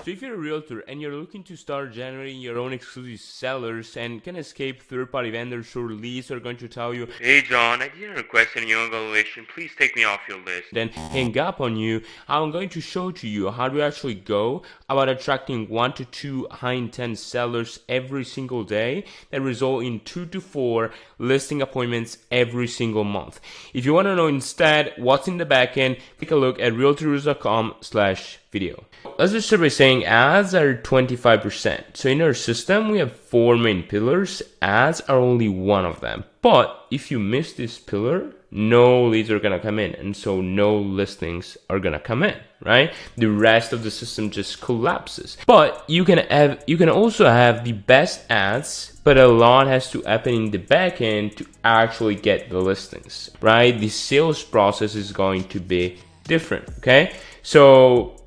So if you're a realtor and you're looking to start generating your own exclusive sellers and can escape third-party vendors or leads who are going to tell you, "Hey John, I didn't request any evaluation, please take me off your list," then hang up on you, I'm going to show to you how to actually go about attracting 1 to 2 high-intent sellers every single day that result in 2 to 4 listing appointments every single month. If you want to know instead what's in the backend, take a look at realtyrulers.com/video. Let's just start by saying ads are 25%. So in our system, we have 4 main pillars. Ads are only one of them. But if you miss this pillar, no leads are going to come in. And so no listings are going to come in, right? The rest of the system just collapses. But you can also have the best ads, but a lot has to happen in the back end to actually get the listings, right? The sales process is going to be different, okay? So,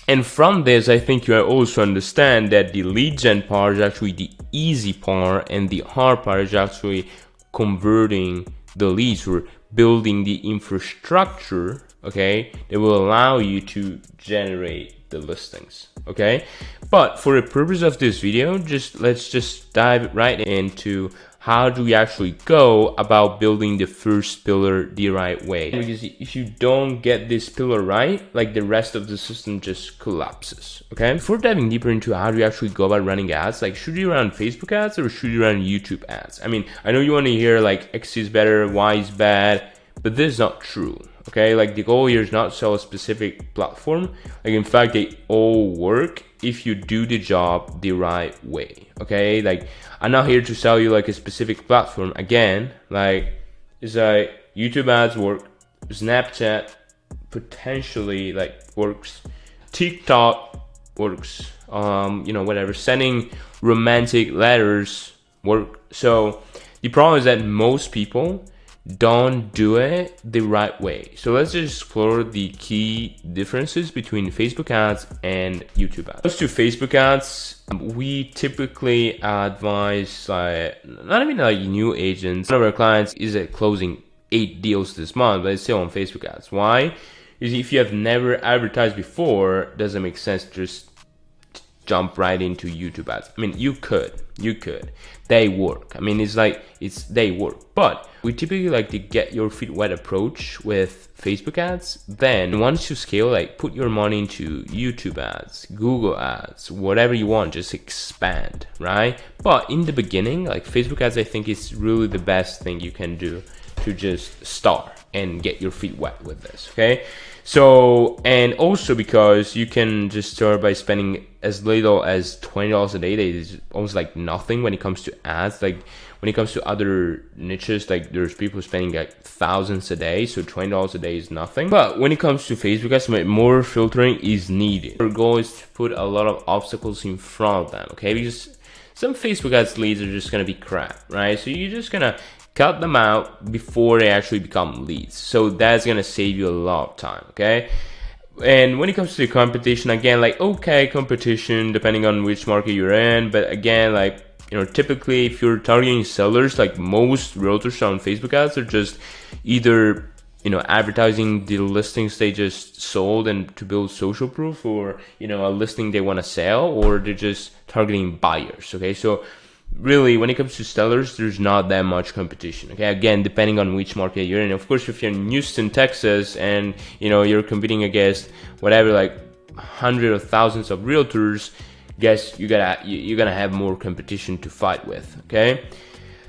and from this, I think you also understand that the lead gen part is actually the easy part, and the hard part is actually converting the leads or building the infrastructure, okay, that will allow you to generate the listings, okay? But for the purpose of this video, let's just dive right into how do we actually go about building the first pillar the right way. Because if you don't get this pillar right, like the rest of the system just collapses, okay? Before diving deeper into how do you actually go about running ads, like should you run Facebook ads or should you run YouTube ads? I mean, I know you want to hear like X is better, Y is bad, but this is not true, okay? Like the goal here is not to sell a specific platform. Like in fact, they all work if you do the job the right way, okay? Like I'm not here to sell you like a specific platform. Again, like it's like YouTube ads work, Snapchat potentially like works, TikTok works, whatever, sending romantic letters work. So the problem is that most people don't do it the right way. So let's just explore the key differences between Facebook ads and YouTube ads. As to Facebook ads, we typically advise not even like new agents. One of our clients is closing 8 deals this month, but it's still on Facebook ads. Why? Because if you have never advertised before, it doesn't make sense to just jump right into YouTube ads. I mean, you could, they work. I mean, they work, but we typically like to get your feet wet approach with Facebook ads. Then once you scale, like put your money into YouTube ads, Google ads, whatever you want, just expand, right? But in the beginning, like Facebook ads, I think is really the best thing you can do to just start and get your feet wet with this, okay? So, and also because you can just start by spending as little as $20 a day. That is almost like nothing when it comes to ads. Like when it comes to other niches, like there's people spending like thousands a day, so $20 a day is nothing. But when it comes to Facebook ads, more filtering is needed. Our goal is to put a lot of obstacles in front of them, okay? Because some Facebook ads leads are just gonna be crap, right? So you're just gonna cut them out before they actually become leads. So that's gonna save you a lot of time, okay? And when it comes to the competition, again, like okay, competition depending on which market you're in, but again, like typically if you're targeting sellers, like most realtors on Facebook ads are just either advertising the listings they just sold and to build social proof, or a listing they want to sell, or they're just targeting buyers, okay? So really, when it comes to sellers, there's not that much competition, okay? Again, depending on which market you're in. Of course, if you're in Houston, Texas, and you're competing against whatever, like hundreds of thousands of realtors, guess you're gonna have more competition to fight with, okay?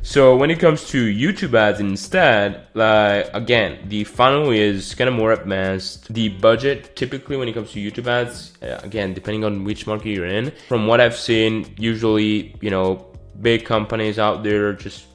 So when it comes to YouTube ads instead, like again, the funnel is kind of more advanced. The budget typically when it comes to YouTube ads, again, depending on which market you're in, from what I've seen, usually big companies out there just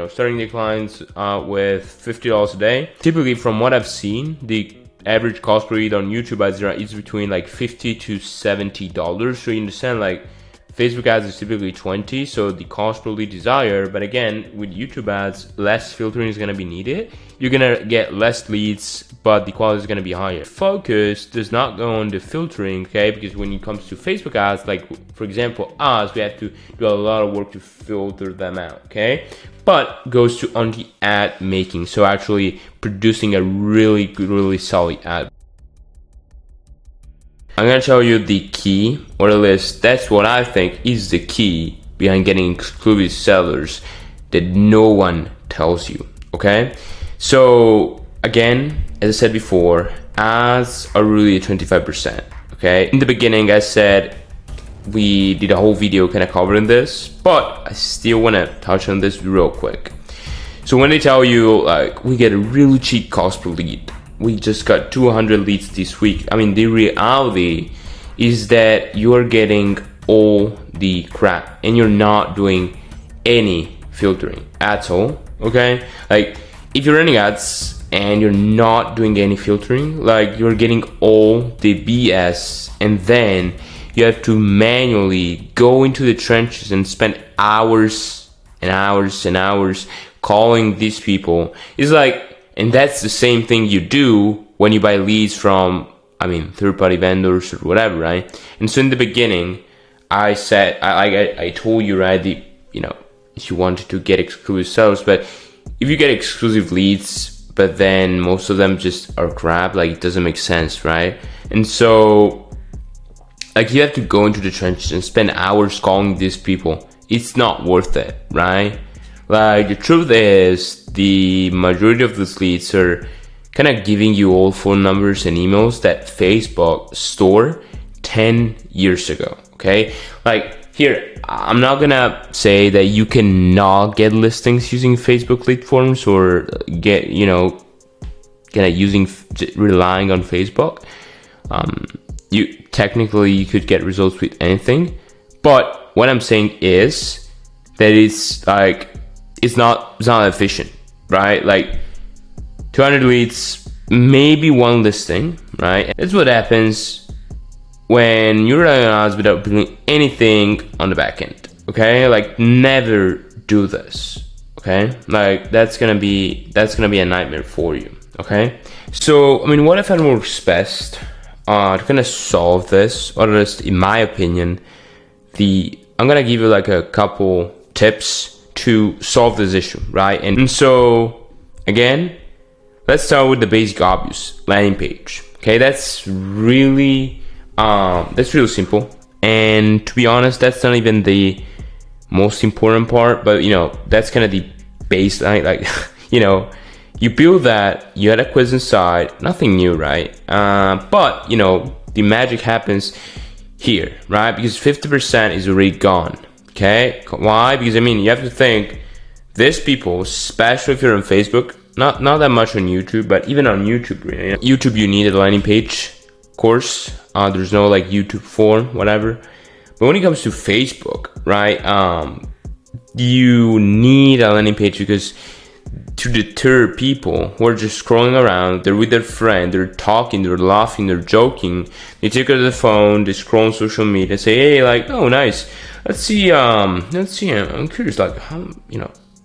starting their clients with $50 a day. Typically, from what I've seen, the average cost per lead on YouTube ads is between like $50 to $70. So you understand, like Facebook ads is typically $20, so the cost per lead is higher. But again, with YouTube ads, less filtering is gonna be needed. You're gonna get less leads, but the quality is gonna be higher. Focus does not go on the filtering, okay? Because when it comes to Facebook ads, like for example, us, we have to do a lot of work to filter them out, okay? But goes to on the ad making, so actually producing a really good, really solid ad. I'm gonna tell you the key, or at least that's what I think is the key behind getting exclusive sellers that no one tells you. Okay, so again, as I said before, ads are really 25%. Okay, in the beginning I said we did a whole video kind of covering this, but I still want to touch on this real quick. So when they tell you like we get a really cheap cost per lead, we just got 200 leads this week, I mean the reality is that you're getting all the crap and you're not doing any filtering at all. Okay, like if you're running ads and you're not doing any filtering, like you're getting all the BS, and then you have to manually go into the trenches and spend hours and hours and hours calling these people. It's like, and that's the same thing you do when you buy leads from, I mean, third-party vendors or whatever, right? And so in the beginning, I said, I told you, right, if you wanted to get exclusive sales, but if you get exclusive leads, but then most of them just are crap, like it doesn't make sense, right? And so like you have to go into the trenches and spend hours calling these people. It's not worth it, right? Like the truth is, the majority of these leads are kind of giving you old phone numbers and emails that Facebook stored 10 years ago. Okay, like here, I'm not gonna say that you cannot get listings using Facebook lead forms or get, kind of relying on Facebook. You could get results with anything, but what I'm saying is that it's not efficient, right? Like 200 leads, maybe one listing, right? That's what happens when you're running ads without doing anything on the back end. Okay, like never do this. Okay, like that's gonna be a nightmare for you. Okay, so I mean, what if I works best to kind of solve this, or at least in my opinion, I'm gonna give you like a couple tips to solve this issue, right? And so again, let's start with the basic obvious landing page. Okay, that's really simple, and to be honest, that's not even the most important part, but that's kind of the baseline. Like you build that, you add a quiz inside, nothing new, right? But the magic happens here, right? Because 50% is already gone. Okay, why? Because I mean, you have to think, these people, especially if you're on Facebook, not that much on YouTube, but even on YouTube, YouTube you need a landing page, of course. There's no like YouTube form, whatever. But when it comes to Facebook, right, you need a landing page because to deter people who are just scrolling around, they're with their friend, they're talking, they're laughing, they're joking, they take out the phone, they scroll on social media, say, hey, like, oh, nice, let's see, I'm curious, like, how,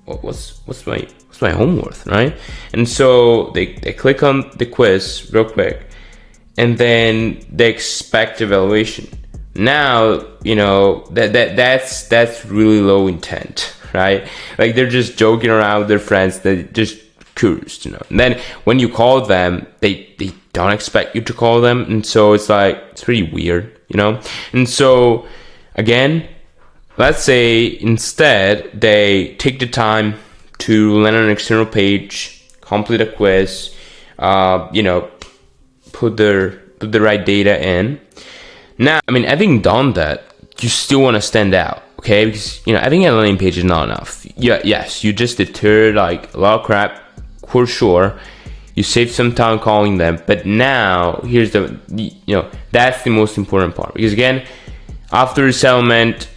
what's my home worth, right? And so they click on the quiz real quick, and then they expect evaluation. Now, that's really low intent, right? Like they're just joking around with their friends, they're just curious, And then when you call them, they don't expect you to call them, and so it's pretty weird, And so again, let's say instead they take the time to land on an external page, complete a quiz, put the right data in. Now, I mean, having done that, you still want to stand out, okay? Because, having a landing page is not enough. Yeah, yes, you just deterred like a lot of crap, for sure. You saved some time calling them, but now here's that's the most important part. Because again, after settlement,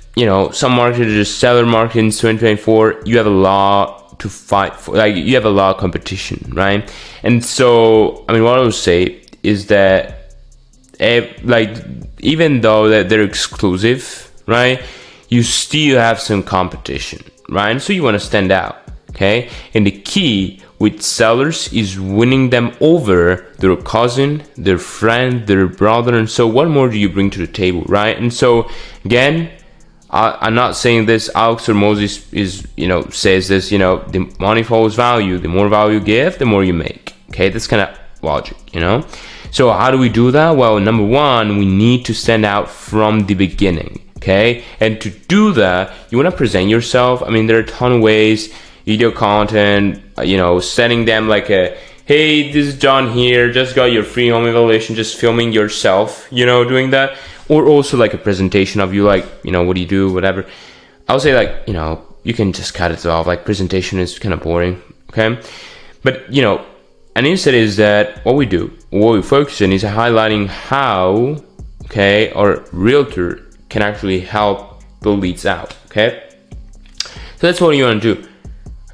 some marketers just seller market in 2024, you have a lot to fight for, like you have a lot of competition, right? And so, I mean, what I would say is that even though that they're exclusive, right, you still have some competition, right? And so you want to stand out, okay? And the key with sellers is winning them over their cousin, their friend, their brother. And so what more do you bring to the table, right? And so again, I'm not saying this, Alex or Moses says this, the money follows value. The more value you give, the more you make. Okay, that's kind of logic, So how do we do that? Well, number one, we need to stand out from the beginning. Okay, and to do that, you want to present yourself. I mean, there are a ton of ways. Video content, sending them like a, hey, this is John here, just got your free home evaluation, just filming yourself, doing that. Or also like a presentation of you, like, what do you do, whatever. I would say like, you can just cut it off. Like, presentation is kind of boring, okay? But, and instead is that what we focus on is highlighting how, okay, our realtor can actually help the leads out, okay? So that's what you want to do.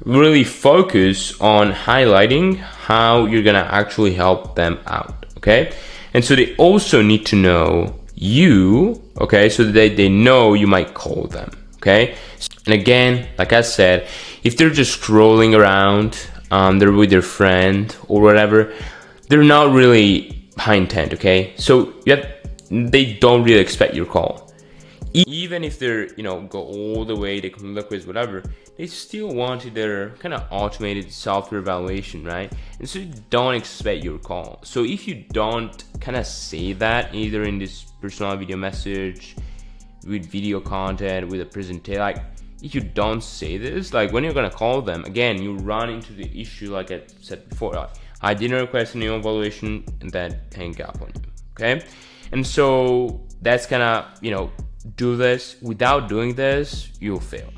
Really focus on highlighting how you're gonna actually help them out, okay? And so they also need to know you, okay, so that they know you might call them, okay? And again, like I said, if they're just scrolling around, they're with their friend or whatever, they're not really high intent, okay? So they don't really expect your call. Even if they're, go all the way, they can look with whatever, they still wanted their kind of automated software evaluation, right? And so they don't expect your call. So if you don't kind of say that either in this personal video message, with video content, with a presentation, like if you don't say this, like when you're gonna call them, again, you run into the issue like I said before, like, I didn't request a new evaluation, and then hang up on you, okay? And so that's gonna, do this. Without doing this, you'll fail.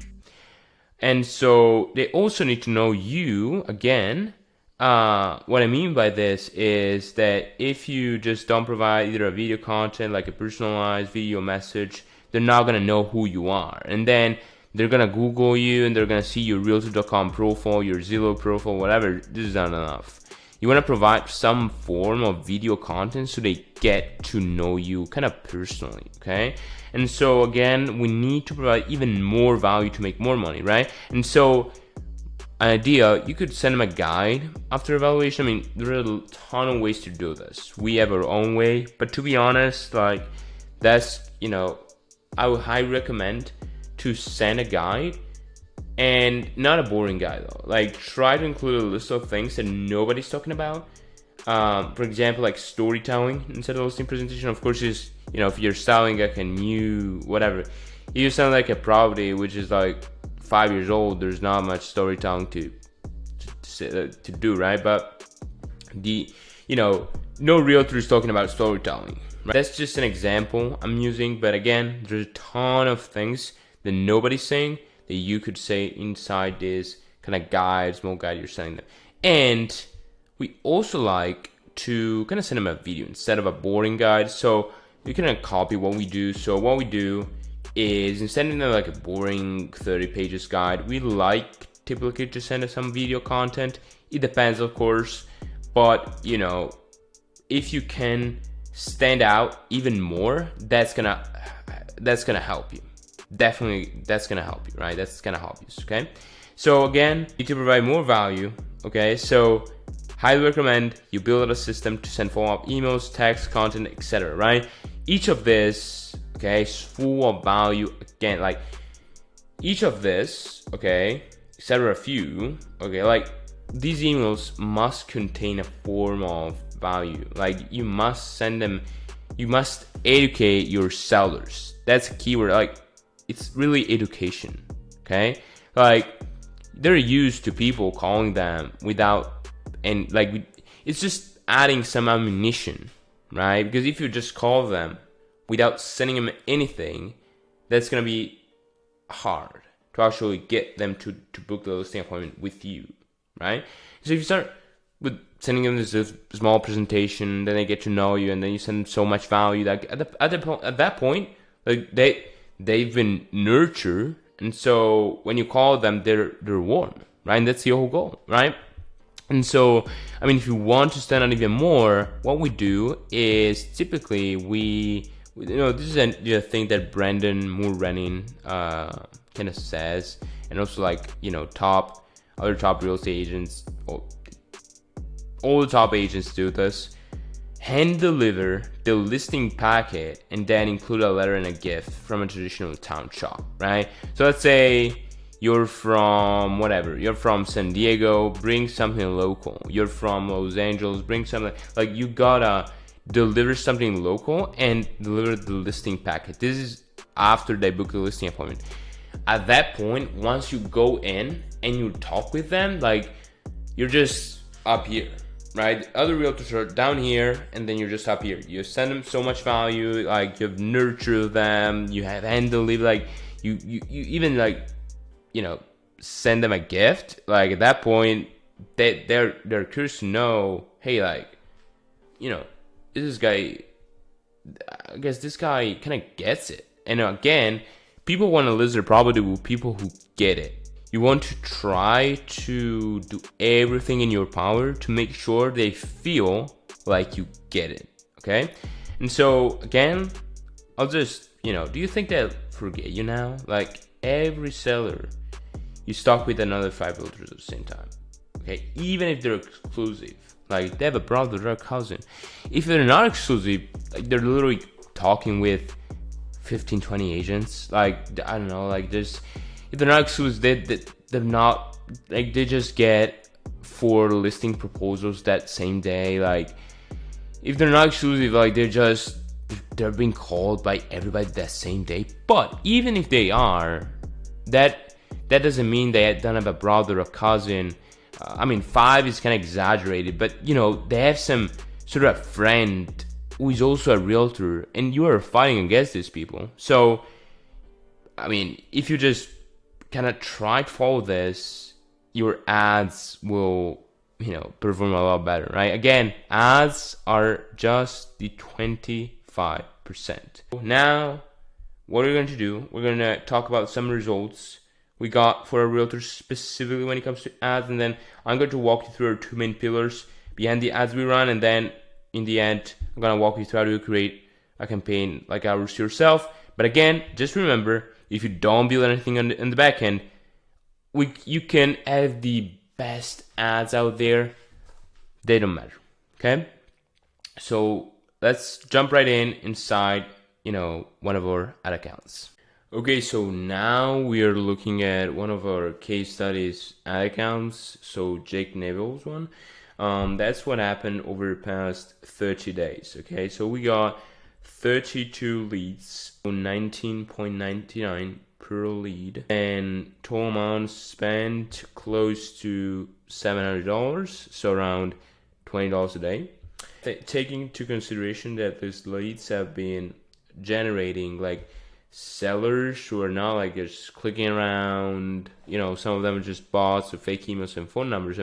And so they also need to know you. Again, what I mean by this is that if you just don't provide either a video content, like a personalized video message, they're not going to know who you are. And then they're going to Google you, and they're going to see your Realtor.com profile, your Zillow profile, whatever. This is not enough. You want to provide some form of video content so they get to know you kind of personally, okay? And so again, we need to provide even more value to make more money, right? And so an idea, you could send them a guide after evaluation. I mean, there are a ton of ways to do this. We have our own way, but to be honest, like that's, I would highly recommend to send a guide. And not a boring guide though. Like, try to include a list of things that nobody's talking about. For example, like storytelling instead of listing presentation. Of course, is if you're selling like a new whatever, if you sell like a property which is like 5 years old, there's not much storytelling to do, right? But no realtor is talking about storytelling, right? That's just an example I'm using. But again, there's a ton of things that nobody's saying that you could say inside this kind of guide, small guide you're sending them. And we also like to kind of send them a video instead of a boring guide. So you can copy what we do. So what we do is, instead of sending them like a boring 30 pages guide, we like typically to send us some video content. It depends, of course, but if you can stand out even more, that's gonna help you. Definitely, that's gonna help you, right? That's gonna help you, okay? So again, you need to provide more value, okay? So highly recommend you build a system to send follow-up emails, text, content, etc., right? Each of this, okay, is full of value. Again, like each of this, okay, except for a few, okay, like these emails must contain a form of value. Like you must send them, you must educate your sellers. That's a keyword. Like, it's really education, okay? Like, they're used to people calling them without, and like, it's just adding some ammunition, right? Because if you just call them without sending them anything, that's gonna be hard to actually get them to book the listing appointment with you, right? So if you start with sending them this small presentation, then they get to know you, and then you send them so much value that at that point, like they've been nurtured, and so when you call them, they're warm, right? And that's the whole goal, right? And so, I mean, if you want to stand out even more, what we do is typically this is a thing that Brandon Moore-Renning kind of says, and also like other top real estate agents, all the top agents do this. Hand deliver the listing packet and then include a letter and a gift from a traditional town shop, right? So let's say you're from San Diego, bring something local. You're from Los Angeles, bring something. Like, you gotta deliver something local and deliver the listing packet. This is after they book the listing appointment. At that point, once you go in and you talk with them, like, you're just up here, right? Other realtors are down here, and then you're just up here. You send them so much value, like, you've nurtured them, you have handled it, like, you even, like, you know, send them a gift. Like, at that point, they're curious to know, hey, like, you know, this guy, I guess this guy kind of gets it. And again, people want to list their property with people who get it. You want to try to do everything in your power to make sure they feel like you get it, okay? And so, again, I'll just, do you think they'll forget you now? Like, every seller, you stock with another 5 realtors at the same time, okay? Even if they're exclusive. Like, they have a brother or a cousin. If they're not exclusive, like, they're literally talking with 15, 20 agents. Like, I don't know, like, if they're not exclusive, they're not, like, they just get 4 listing proposals that same day. Like, if they're not exclusive, like, they're being called by everybody that same day. But even if they are, that doesn't mean they don't have a brother or cousin. 5 is kind of exaggerated, but they have some sort of a friend who is also a realtor, and you are fighting against these people. So, if you just kind of try to follow this, your ads will, perform a lot better, right? Again, ads are just the 25%. Now, what we're going to do, we're going to talk about some results we got for our realtors specifically when it comes to ads, and then I'm going to walk you through our 2 main pillars behind the ads we run, and then in the end, I'm going to walk you through how to create a campaign like ours yourself. But again, just remember, if you don't build anything in the back end, you can have the best ads out there. They don't matter, okay? So let's jump right inside, one of our ad accounts. Okay, so now we are looking at one of our case studies ad accounts. So Jake Neville's one. That's what happened over the past 30 days. Okay, so we got 32 leads, so 19.99 per lead, and total amount spent close to $700, so around $20 a day. Taking into consideration that these leads have been generating like sellers who are not like just clicking around, some of them are just bots or fake emails and phone numbers.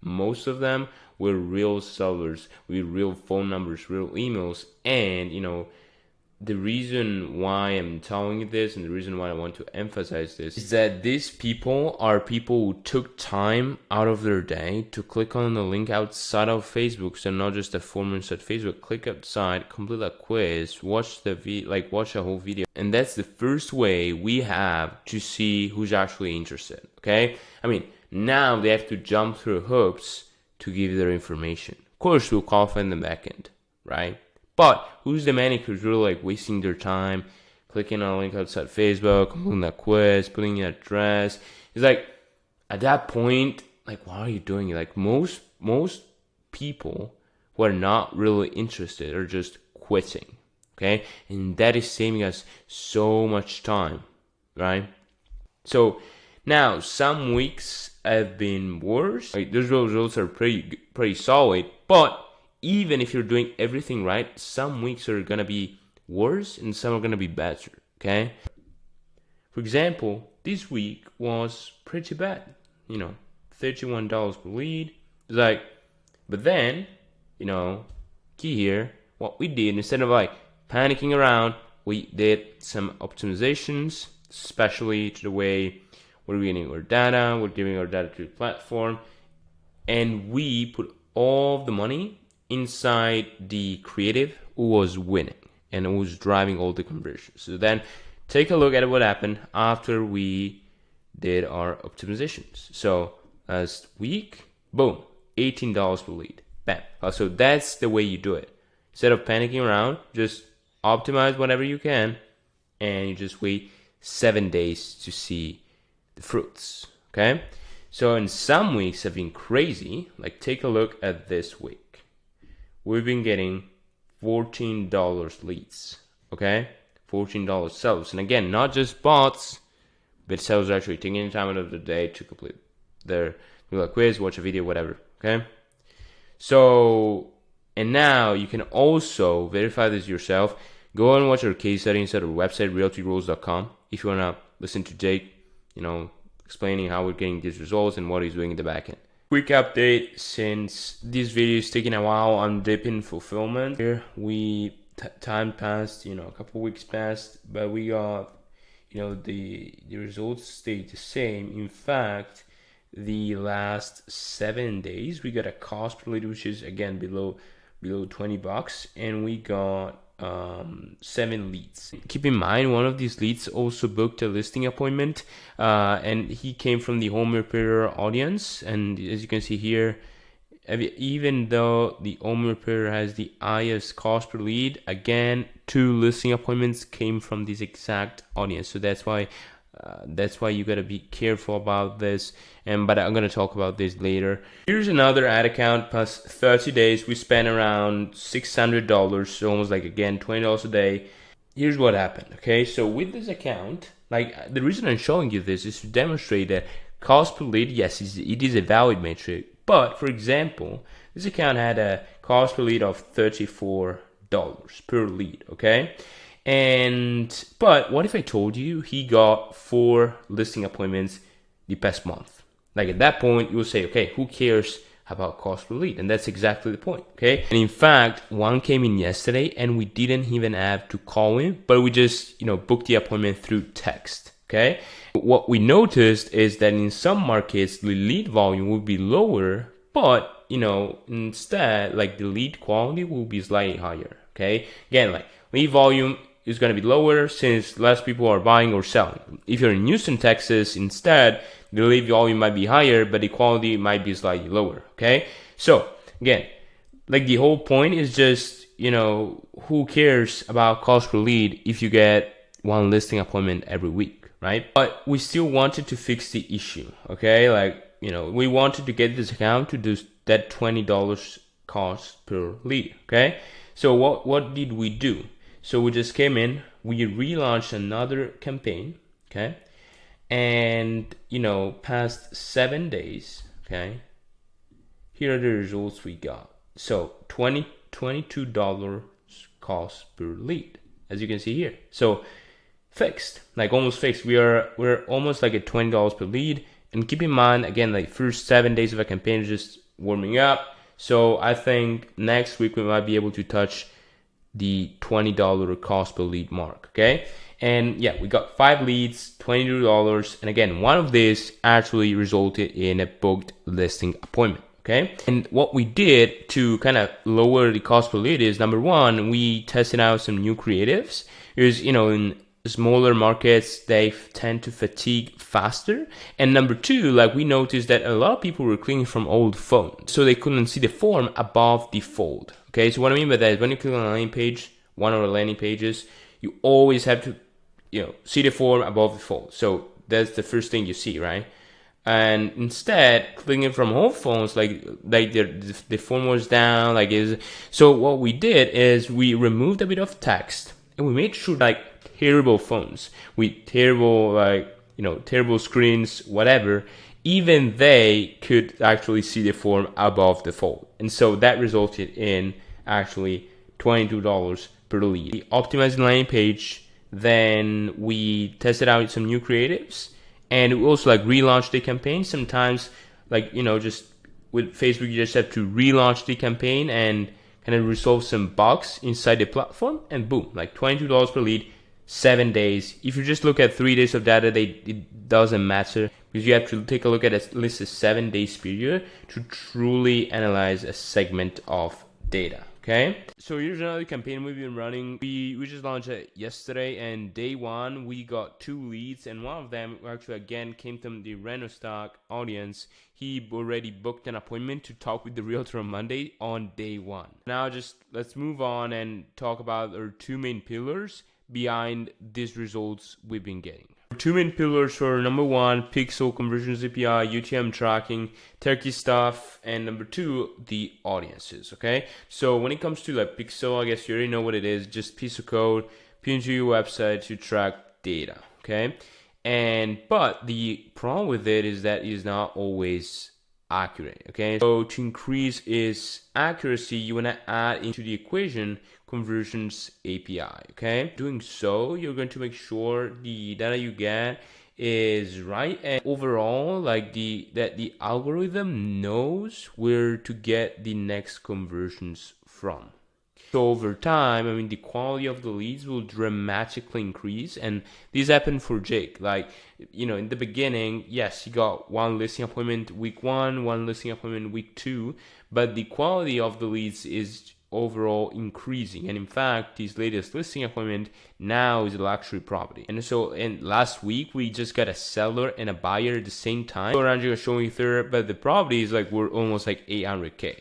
Most of them were real sellers with real phone numbers, real emails. And the reason why I'm telling you this, and the reason why I want to emphasize this, is that these people are people who took time out of their day to click on the link outside of Facebook. So not just a 4 minutes at Facebook, click outside, complete a quiz, watch watch a whole video. And that's the first way we have to see who's actually interested, okay? Now they have to jump through hoops to give their information. Of course, we'll qualify in the backend, right? But who's the man who's really like wasting their time, clicking on a link outside Facebook, completing that quiz, putting in an address? It's like, at that point, like, why are you doing it? Like, most people who are not really interested are just quitting, okay? And that is saving us so much time, right? So now some weeks have been worse. Like, those results are pretty solid, but even if you're doing everything right, some weeks are going to be worse and some are going to be better, okay? For example, this week was pretty bad, $31 per lead. It's like, but then, key here, what we did, instead of like panicking around, we did some optimizations, especially to the way we're getting our data, we're giving our data to the platform, and we put all the money inside the creative who was winning and who was driving all the conversions. So then take a look at what happened after we did our optimizations. So last week, boom, $18 per lead. Bam. So that's the way you do it. Instead of panicking around, just optimize whatever you can, and you just wait 7 days to see the fruits, okay? So in some weeks have been crazy. Like, take a look at this week. We've been getting $14 leads, okay? $14 sales. And again, not just bots, but sellers actually taking any time out of the day to complete their quiz, watch a video, whatever, okay? So, and now you can also verify this yourself. Go and watch our case study inside our website, realtyrulers.com, if you want to listen to Jake, explaining how we're getting these results and what he's doing in the backend. Quick update, since this video is taking a while on dipping fulfillment. Here time passed, a couple weeks passed, but we got, the results stayed the same. In fact, the last 7 days we got a cost per lead which is again below $20, and we got 7 leads. Keep in mind, one of these leads also booked a listing appointment, and he came from the home repair audience. And as you can see here, even though the home repair has the highest cost per lead, again 2 listing appointments came from this exact audience. So that's why you gotta be careful about this, but I'm gonna talk about this later. Here's another ad account plus 30 days. We spent around $600, so almost like again $20 a day. Here's what happened, okay? So with this account, like the reason I'm showing you this is to demonstrate that cost per lead, yes, it is a valid metric, but for example, this account had a cost per lead of $34 per lead, okay? But what if I told you he got 4 listing appointments the past month? Like at that point, you will say, okay, who cares about cost per lead? And that's exactly the point, okay? And in fact, one came in yesterday and we didn't even have to call him, but we just, booked the appointment through text, okay? What we noticed is that in some markets, the lead volume will be lower, but, instead, like the lead quality will be slightly higher, okay? Again, like lead volume is going to be lower since less people are buying or selling. If you're in Houston, Texas, instead, the lead volume might be higher, but the quality might be slightly lower, okay? So, again, like the whole point is just, who cares about cost per lead if you get 1 listing appointment every week, right? But we still wanted to fix the issue, okay? Like, we wanted to get this account to do that $20 cost per lead, okay? So what did we do? So we just came in, we relaunched another campaign, okay? And, past 7 days, okay? Here are the results we got. So $22 cost per lead, as you can see here. So fixed, like almost fixed. We're almost like at $20 per lead. And keep in mind, again, like first 7 days of a campaign is just warming up. So I think next week we might be able to touch the $20 cost per lead mark, okay? And yeah, we got 5 leads, $22, and again, one of these actually resulted in a booked listing appointment, okay? And what we did to kind of lower the cost per lead is, number one, we tested out some new creatives. Because, in smaller markets, they tend to fatigue faster. And number two, like we noticed that a lot of people were clicking from old phones, so they couldn't see the form above the fold. Okay, so what I mean by that is when you click on a landing page, one of our landing pages, you always have to, see the form above the fold. So that's the first thing you see, right? And instead, clicking from home phones, like the form was down, so what we did is we removed a bit of text and we made sure like terrible phones with terrible terrible screens, whatever, even they could actually see the form above the fold. And so that resulted in actually $22 per lead. We optimized the landing page, then we tested out some new creatives, and we also relaunched the campaign. Sometimes just with Facebook, you just have to relaunch the campaign and kind of resolve some bugs inside the platform, and boom, $22 per lead, 7 days. If you just look at 3 days of data, it doesn't matter, because you have to take a look at least a 7 days period to truly analyze a segment of data. Okay, so here's another campaign we've been running. We just launched it yesterday, and day one we got 2 leads, and one of them actually again came from the reno stock audience. He already booked an appointment to talk with the realtor on Monday on day one. Now let's move on and talk about our 2 main pillars behind these results we've been getting. Two main pillars are number one, pixel conversions API, UTM tracking, turkey stuff, and number two, the audiences. Okay, so when it comes to like pixel, I guess you already know what it is, just piece of code put into your website to track data. Okay, but the problem with it is that it is not always accurate. Okay, so to increase its accuracy, you want to add into the equation conversions API. Okay, doing so, you're going to make sure the data you get is right, and overall, like that the algorithm knows where to get the next conversions from. So over time, I mean, the quality of the leads will dramatically increase, and this happened for Jake. Like, in the beginning, yes, he got one listing appointment week 1, one listing appointment week 2, but the quality of the leads is overall increasing. And in fact, his latest listing appointment now is a luxury property. And so, last week we just got a seller and a buyer at the same time. So around you showing there, but the property is like we're almost like 800K.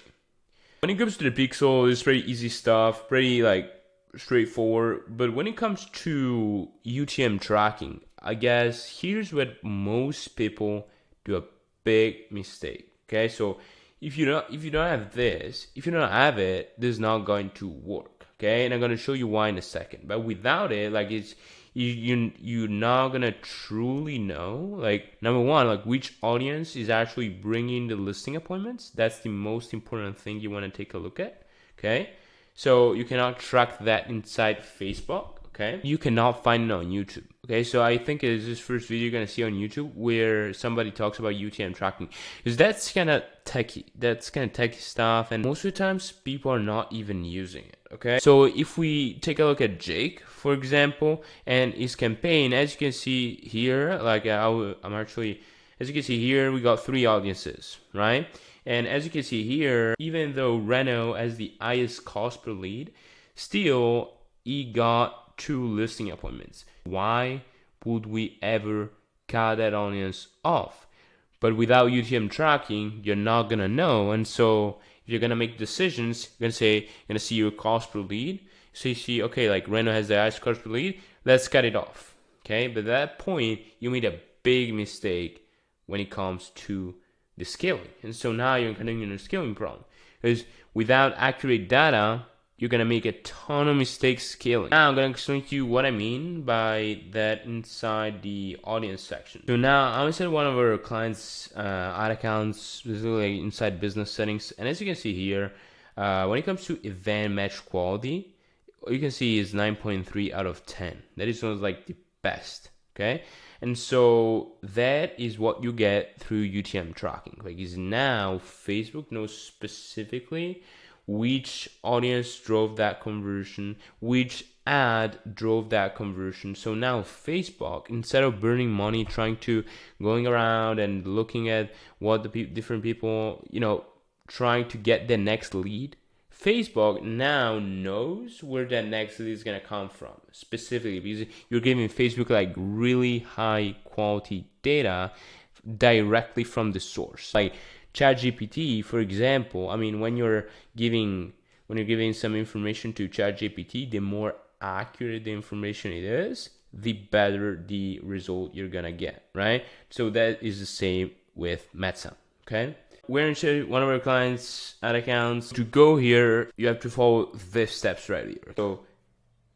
When it comes to the pixel, it's pretty easy stuff, pretty like straightforward. But when it comes to UTM tracking, I guess here's what most people do a big mistake. Okay, so if you don't have this, if you don't have it, this is not going to work. Okay, and I'm gonna show you why in a second. But without it, like you're not gonna truly know, like, number one, like which audience is actually bringing the listing appointments. That's the most important thing you want to take a look at. Okay, so you cannot track that inside Facebook. Okay, you cannot find it on YouTube. Okay, so I think it's this first video you're gonna see on YouTube where somebody talks about UTM tracking, because that's kind of techy. That's kind of techy stuff, and most of the times people are not even using it. Okay, so if we take a look at Jake, for example, and his campaign, as you can see here, like as you can see here, we got 3 audiences, right? And as you can see here, even though Reno has the highest cost per lead, still he got 2 listing appointments. Why would we ever cut that audience off? But without UTM tracking, you're not gonna know. And so if you're gonna make decisions, you're gonna see your cost per lead. So you see, okay, like Reno has the highest cost per lead, let's cut it off. Okay, but at that point, you made a big mistake when it comes to the scaling. And so now you're getting in a scaling problem. Because without accurate data, you're gonna make a ton of mistakes scaling. Now I'm gonna explain to you what I mean by that inside the audience section. So now I'm inside one of our clients' ad accounts, basically inside business settings, and as you can see here, when it comes to event match quality, you can see is 9.3 out of 10. That is almost like the best. Okay, and so that is what you get through UTM tracking. Like, is now Facebook knows specifically which audience drove that conversion, which ad drove that conversion. So now Facebook, instead of burning money trying to going around and looking at what the different people, trying to get the next lead, Facebook now knows where that next lead is going to come from, specifically because you're giving Facebook like really high quality data directly from the source. Like ChatGPT, for example, I mean, when you're giving some information to ChatGPT, the more accurate the information it is, the better the result you're gonna get, right? So that is the same with Meta. Okay, we're into one of our clients' ad accounts. To go here, you have to follow these steps right here. So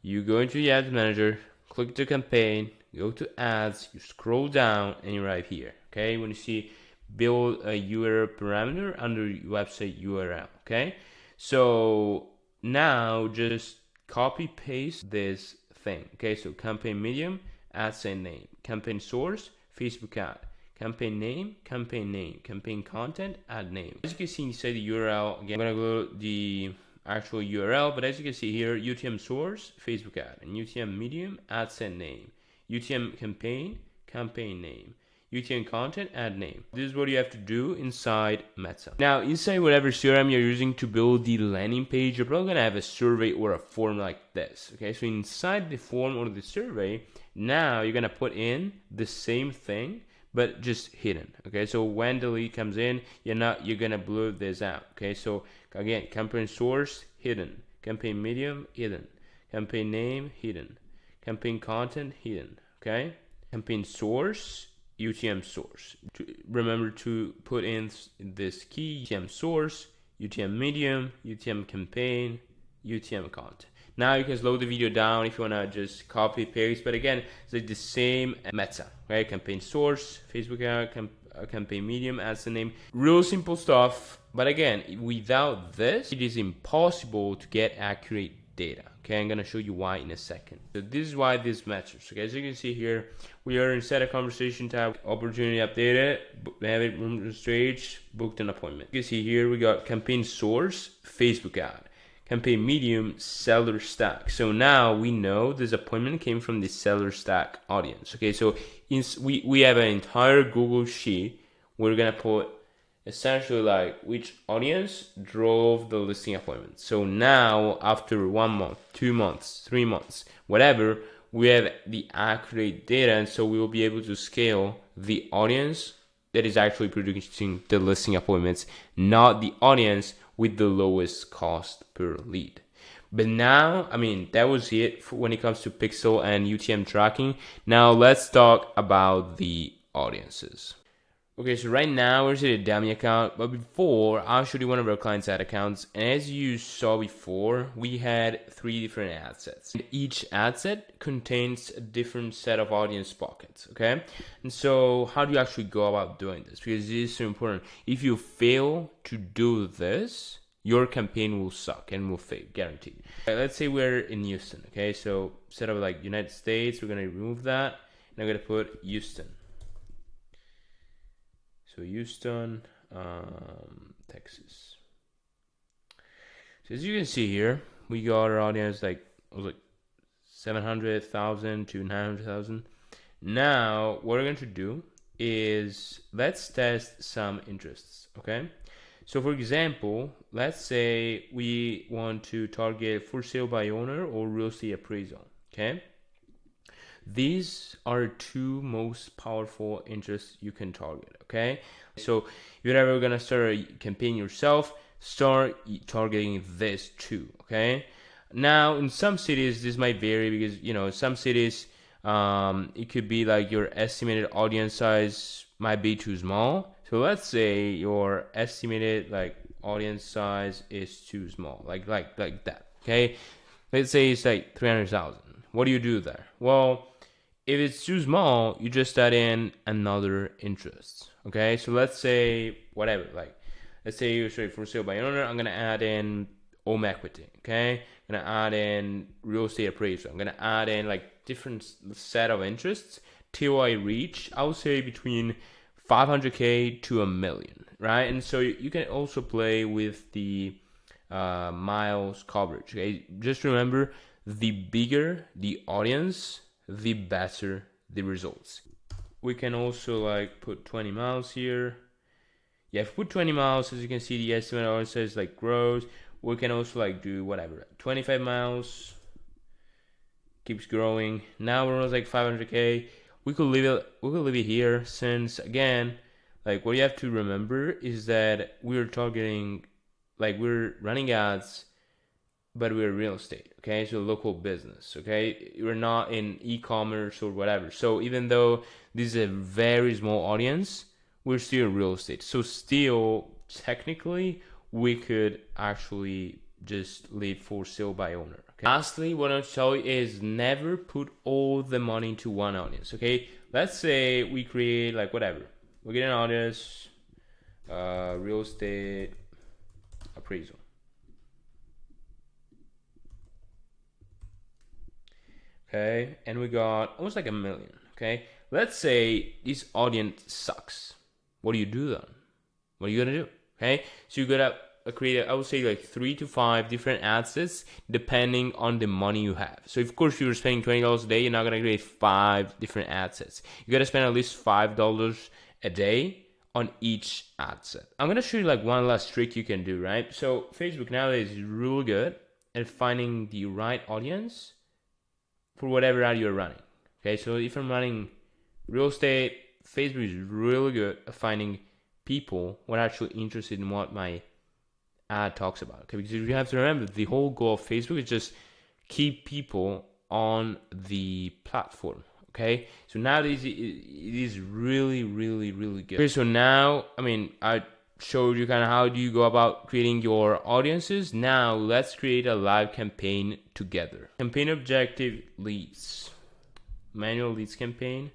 you go into the ads manager, click the campaign, go to ads, you scroll down, and you're right here. Okay, when you see build a URL parameter under website URL. Okay, so now just copy paste this thing. Okay, so campaign medium, ad set name, campaign source, Facebook ad, campaign name, campaign content, ad name. As you can see inside the URL, again, I'm gonna go to the actual URL, but as you can see here, UTM source, Facebook ad, and UTM medium, ad set name, UTM campaign name, UTM content, ad name. This is what you have to do inside Meta. Now, inside whatever CRM you're using to build the landing page, you're probably gonna have a survey or a form like this. Okay, so inside the form or the survey, now you're gonna put in the same thing, but just hidden. Okay, so when the lead comes in, you're gonna blur this out. Okay, so again, campaign source hidden, campaign medium hidden, campaign name hidden, campaign content hidden. Okay. campaign source, UTM source. Remember to put in this key: UTM source, UTM medium, UTM campaign, UTM content. Now you can slow the video down if you want to just copy paste, but again, it's like the same meta, right? Campaign source, Facebook ad, campaign medium as the name. Real simple stuff, but again, without this, it is impossible to get accurate data. Okay, I'm gonna show you why in a second. So this is why this matters. Okay, as you can see here, we are inside a conversation tab, opportunity updated, have it room stage, booked an appointment. You can see here we got campaign source, Facebook ad, campaign medium, seller stack. So now we know this appointment came from the seller stack audience. Okay, so we have an entire Google sheet. We're gonna put essentially like which audience drove the listing appointment. So now after 1 month, 2 months, 3 months, whatever, we have the accurate data, and so we will be able to scale the audience that is actually producing the listing appointments, not the audience with the lowest cost per lead. But now, I mean, that was it for when it comes to pixel and UTM tracking. Now let's talk about the audiences. Okay, so right now we're in a dummy account, but before I'll show you one of our clients' ad accounts. And as you saw before, we had 3 different ad sets. And each ad set contains a different set of audience pockets, okay? And so how do you actually go about doing this? Because this is so important. If you fail to do this, your campaign will suck and will fail, guaranteed. Okay, let's say we're in Houston, okay? So instead of like United States, we're gonna remove that, and I'm gonna put Houston. So Houston, Texas. So as you can see here, we got our audience like 700,000 to 900,000. Now what we're going to do is let's test some interests. Okay. So for example, let's say we want to target for sale by owner or real estate appraisal. Okay. These are 2 most powerful interests you can target, okay? So if you're ever gonna start a campaign yourself, start targeting this too, okay? Now, in some cities, this might vary because, you know, some cities, it could be like your estimated audience size might be too small. So let's say your estimated like audience size is too small, like that, okay? Let's say it's like 300,000. What do you do there? Well, if it's too small, you just add in another interest. Okay, so let's say whatever, like let's say you're straight for sale by owner. I'm gonna add in home equity. Okay, I'm gonna add in real estate appraisal. I'm gonna add in like different set of interests till I reach, I would say between 500K to $1 million, right? And so you can also play with the miles coverage. Okay, just remember, the bigger the audience, the better the results. We can also like put 20 miles here. Yeah, if we put 20 miles, as you can see, the estimate audience says like grows. We can also like do whatever, 25 miles, keeps growing. Now we're almost like 500K. We could leave it here, since again, like what you have to remember is that we're targeting, like we're running ads, but we're real estate, okay? So local business, okay? We're not in e-commerce or whatever. So even though this is a very small audience, we're still in real estate. So still, technically, we could actually just leave for sale by owner, okay? Lastly, what I'm tell you is never put all the money into one audience, okay? Let's say we create like whatever. We get an audience, real estate appraisal. Okay, and we got almost like 1 million. Okay, let's say this audience sucks. What do you do then? What are you gonna do? Okay, so you gotta create, I would say like 3 to 5 different ad sets depending on the money you have. So of course, if you're spending $20 a day, you're not gonna create 5 different ad sets. You gotta spend at least $5 a day on each ad set. I'm gonna show you like one last trick you can do, right? So Facebook nowadays is really good at finding the right audience for whatever ad you're running. Okay, so if I'm running real estate, Facebook is really good at finding people who are actually interested in what my ad talks about. Okay, because you have to remember, the whole goal of Facebook is just keep people on the platform. Okay, so now it is really, really, really good. Okay, so now, I mean, I showed you kind of how do you go about creating your audiences. Now let's create a live campaign together. Campaign objective: leads, manual leads campaign.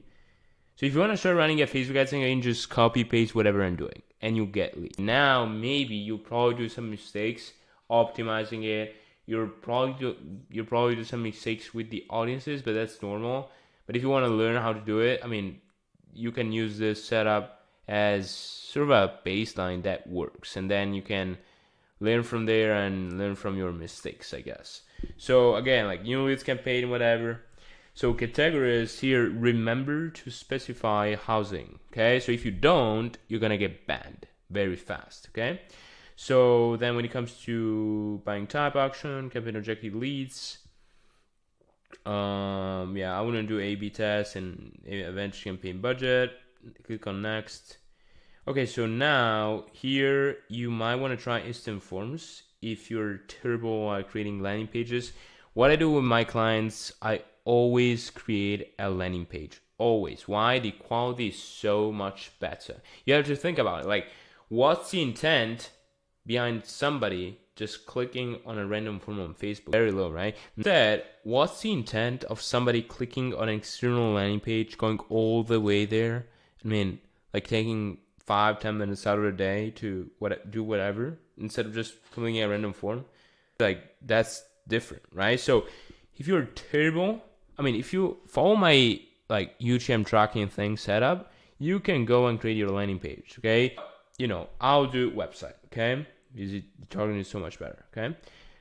So if you want to start running a Facebook ad campaign, just copy paste whatever I'm doing and you'll get leads. Now maybe you'll probably do some mistakes optimizing it. You'll probably do some mistakes with the audiences, but that's normal. But if you want to learn how to do it, I mean, you can use this setup as sort of a baseline that works, and then you can learn from there and learn from your mistakes, I guess. So again, like new leads campaign, whatever. So categories here, remember to specify housing. Okay, so if you don't, you're gonna get banned very fast. Okay, so then when it comes to buying type auction, campaign objective, leads, yeah, I wouldn't do A/B test and event campaign budget. Click on next. Okay, so now here you might want to try instant forms if you're terrible at creating landing pages. What I do with my clients, I always create a landing page. Always. Why? The quality is so much better. You have to think about it. Like, what's the intent behind somebody just clicking on a random form on Facebook? Very low, right? Instead, what's the intent of somebody clicking on an external landing page, going all the way there? I mean, like taking 5-10 minutes out of the day to do whatever instead of just filling a random form. Like, that's different, right? So if you're terrible, I mean, if you follow my like UTM tracking thing setup, you can go and create your landing page. Okay, you know, I'll do website. Okay, because the targeting is so much better. Okay,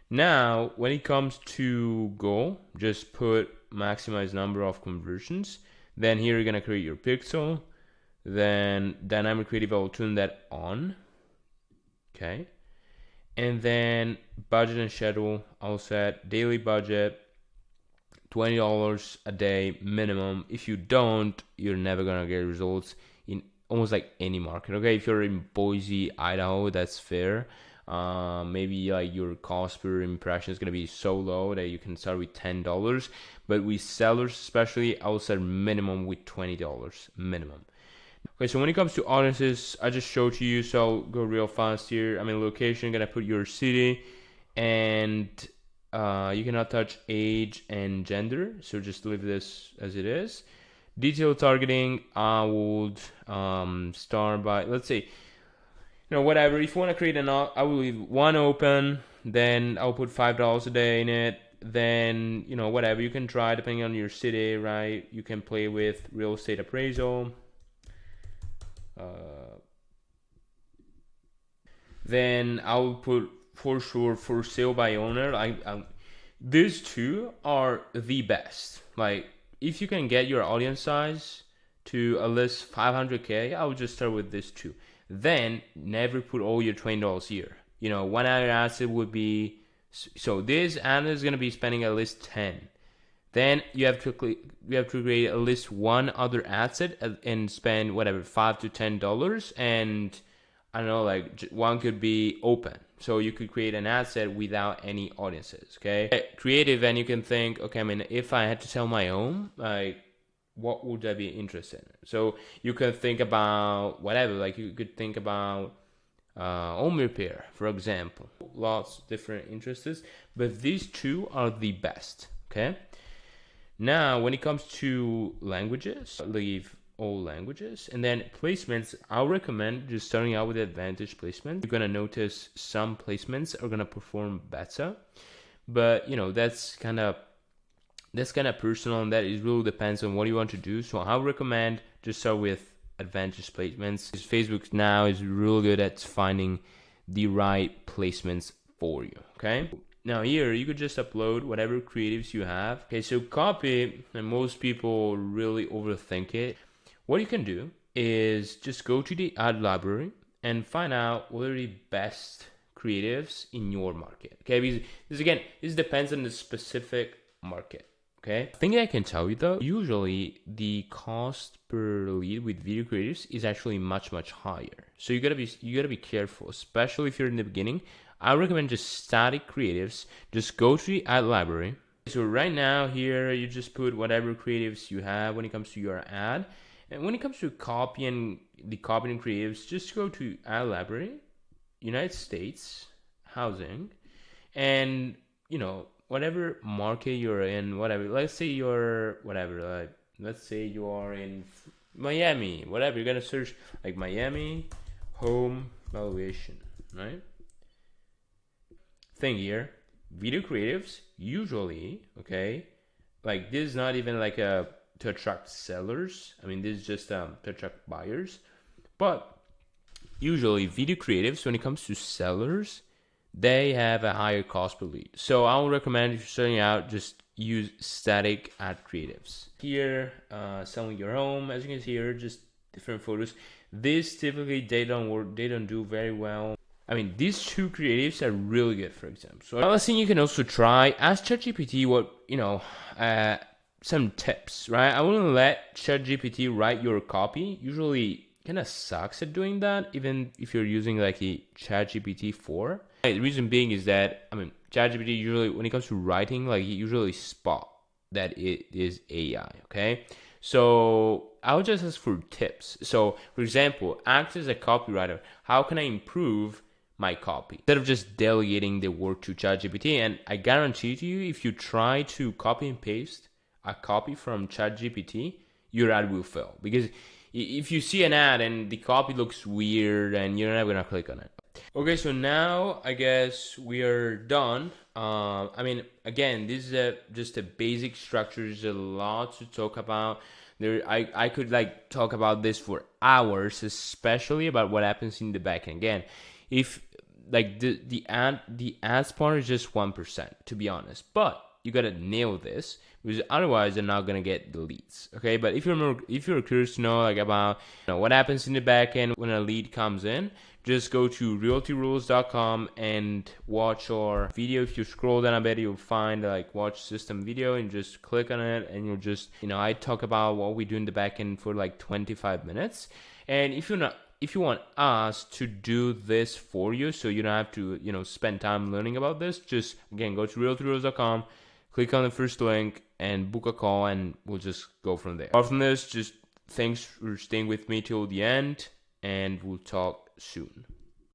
now when it comes to goal, just put maximize number of conversions. Then here you're gonna create your pixel. Then dynamic creative, I will turn that on. Okay, and then budget and schedule, I'll set daily budget $20 a day minimum. If you don't, you're never gonna get results in almost like any market. Okay, if you're in Boise, Idaho, that's fair. Maybe like your cost per impression is gonna be so low that you can start with $10. But with sellers especially, I will set minimum with $20 minimum. Okay, so when it comes to audiences, I just showed to you, so I'll go real fast here. I mean, location, gonna put your city, and you cannot touch age and gender, so just leave this as it is. Detailed targeting, I would start by, let's say, you know, whatever. If you want to create I will leave one open, then I'll put $5 a day in it. Then, you know, whatever you can try depending on your city, right? You can play with real estate appraisal. Then I'll put for sure for sale by owner. These two are the best. Like, if you can get your audience size to at least 500K, I would just start with these two. Then never put all your $20 here. You know, one other asset would be, so this ad is gonna be spending at least 10. Then you have to create at least one other asset and spend whatever $5 to $10, and I don't know, like one could be open. So you could create an asset without any audiences. Okay, creative, and you can think, okay, I mean, if I had to sell my home, like, what would I be interested in? So you could think about whatever. Like, you could think about home repair, for example. Lots of different interests, but these two are the best. Okay. Now, when it comes to languages, leave all languages. And then placements, I'll recommend just starting out with advantage placement. You're going to notice some placements are going to perform better. But, you know, that's kind of personal, and that is really depends on what you want to do. So I recommend just start with advantage placements. Facebook now is really good at finding the right placements for you. Okay. Now here, you could just upload whatever creatives you have. Okay, so copy, and most people really overthink it. What you can do is just go to the ad library and find out what are the best creatives in your market. Okay, because this depends on the specific market. Okay, the thing I can tell you though, usually the cost per lead with video creatives is actually much higher. So you gotta be careful, especially if you're in the beginning. I recommend just static creatives. Just go to the ad library, So right now here, you just put whatever creatives you have when it comes to your ad. And when it comes to copying creatives, just go to ad library, United States, housing, and whatever market you're in, whatever. Let's say you're whatever, like let's say you are in Miami, whatever. You're gonna search like Miami home valuation, right? Thing here, video creatives usually, okay, like this is not even like a to attract sellers. I mean, this is just to attract buyers. But usually video creatives, when it comes to sellers, they have a higher cost per lead. So I would recommend, if you're starting out, just use static ad creatives. Here, selling your home, as you can see here, just different photos. This typically they don't work, they don't do very well. I mean, these two creatives are really good, for example. So another thing you can also try, ask ChatGPT what, some tips, right? I wouldn't let ChatGPT write your copy. Usually kind of sucks at doing that, even if you're using like a ChatGPT 4. The reason being is that, I mean, ChatGPT usually, when it comes to writing, like it usually spot that it is AI, okay? So I'll just ask for tips. So for example, act as a copywriter. How can I improve my copy? Instead of just delegating the work to ChatGPT, and I guarantee to you, if you try to copy and paste a copy from ChatGPT, your ad will fail. Because if you see an ad and the copy looks weird and you're not gonna click on it. Okay, so now I guess we are done. I mean, again, this is just a basic structure. There's a lot to talk about. I could like talk about this for hours, especially about what happens in the backend. Again, if like the ads part is just 1%, to be honest, but you gotta nail this, because otherwise you're not gonna get the leads. Okay, but if you're curious to know like about what happens in the backend when a lead comes in, just go to realtyrulers.com and watch our video. If you scroll down a bit, you'll find like watch system video, and just click on it, and you'll just I talk about what we do in the backend for like 25 minutes. And if you want us to do this for you, so you don't have to spend time learning about this, just again go to realtyrulers.com, click on the first link, and book a call, and we'll just go from there. Apart from this, just thanks for staying with me till the end, and we'll talk soon.